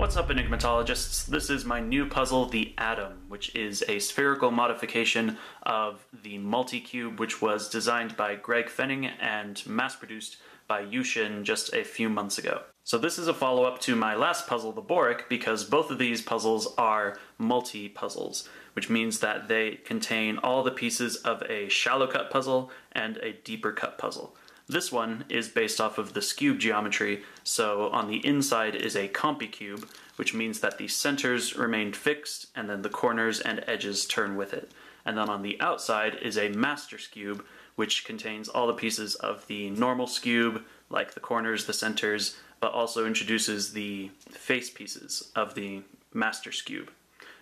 What's up, enigmatologists? This is my new puzzle, the Atom, which is a spherical modification of the multicube, which was designed by Greg Fenning and mass-produced by Yushin just a few months ago. So this is a follow-up to my last puzzle, the Boric, because both of these puzzles are multi-puzzles, which means that they contain all the pieces of a shallow cut puzzle and a deeper cut puzzle. This one is based off of the Skewb geometry, so on the inside is a compicube, which means that the centers remain fixed and then the corners and edges turn with it. And then on the outside is a master Skewb, which contains all the pieces of the normal Skewb, like the corners, the centers, but also introduces the face pieces of the master Skewb.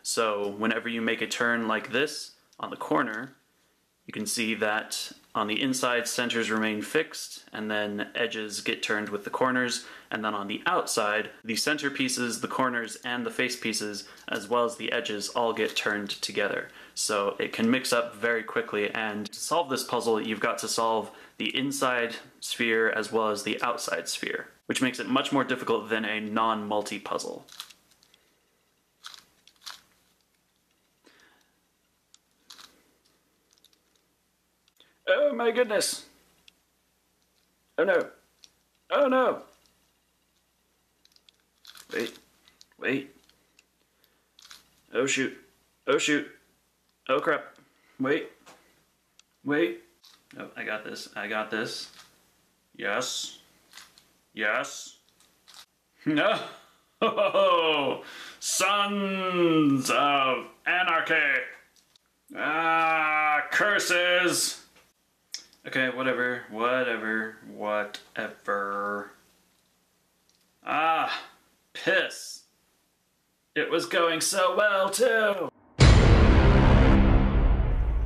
So whenever you make a turn like this on the corner, you can see that on the inside, centers remain fixed, and then edges get turned with the corners, and then on the outside, the center pieces, the corners, and the face pieces, as well as the edges, all get turned together. So it can mix up very quickly, and to solve this puzzle, you've got to solve the inside sphere as well as the outside sphere, which makes it much more difficult than a non-multi puzzle. Oh my goodness! Oh no! Oh no! Wait. Oh shoot. Oh shoot. Oh crap. Wait. Oh, I got this. Yes. No! Oh, Sons of Anarchy! Ah, curses! Okay, whatever. Ah, piss. It was going so well, too!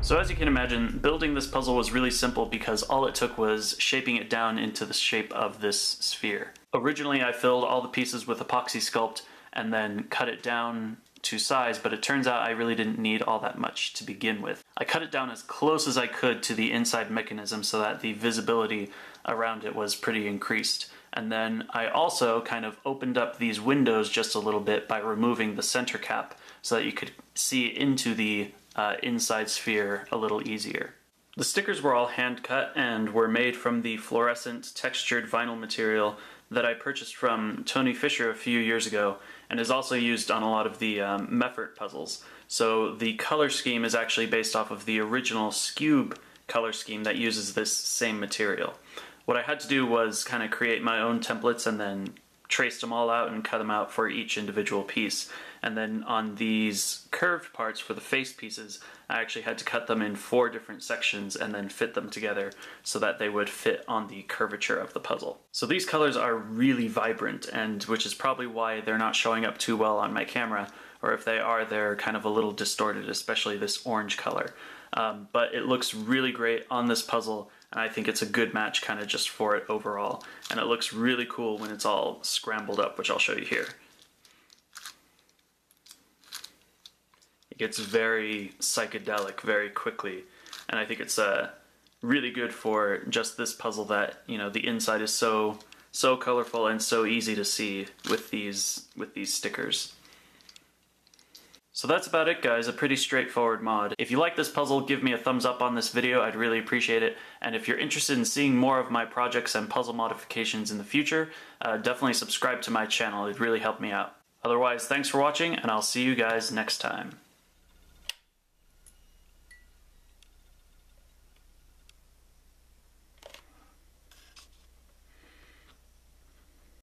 So as you can imagine, building this puzzle was really simple because all it took was shaping it down into the shape of this sphere. Originally, I filled all the pieces with epoxy sculpt and then cut it down to size, but it turns out I really didn't need all that much to begin with. I cut it down as close as I could to the inside mechanism so that the visibility around it was pretty increased. And then I also kind of opened up these windows just a little bit by removing the center cap so that you could see into the inside sphere a little easier. The stickers were all hand cut and were made from the fluorescent textured vinyl material that I purchased from Tony Fisher a few years ago and is also used on a lot of the Meffert puzzles. So the color scheme is actually based off of the original Skewb color scheme that uses this same material. What I had to do was kind of create my own templates and then traced them all out and cut them out for each individual piece. And then on these curved parts for the face pieces, I actually had to cut them in 4 different sections and then fit them together so that they would fit on the curvature of the puzzle. So these colors are really vibrant, and which is probably why they're not showing up too well on my camera, or if they are, they're kind of a little distorted, especially this orange color. But it looks really great on this puzzle, and I think it's a good match kind of just for it overall. And it looks really cool when it's all scrambled up, which I'll show you here. It gets very psychedelic very quickly, and I think it's really good for just this puzzle that, you know, the inside is so colorful and so easy to see with these stickers. So that's about it, guys. A pretty straightforward mod. If you like this puzzle, give me a thumbs up on this video. I'd really appreciate it. And if you're interested in seeing more of my projects and puzzle modifications in the future, definitely subscribe to my channel. It'd really help me out. Otherwise, thanks for watching, and I'll see you guys next time.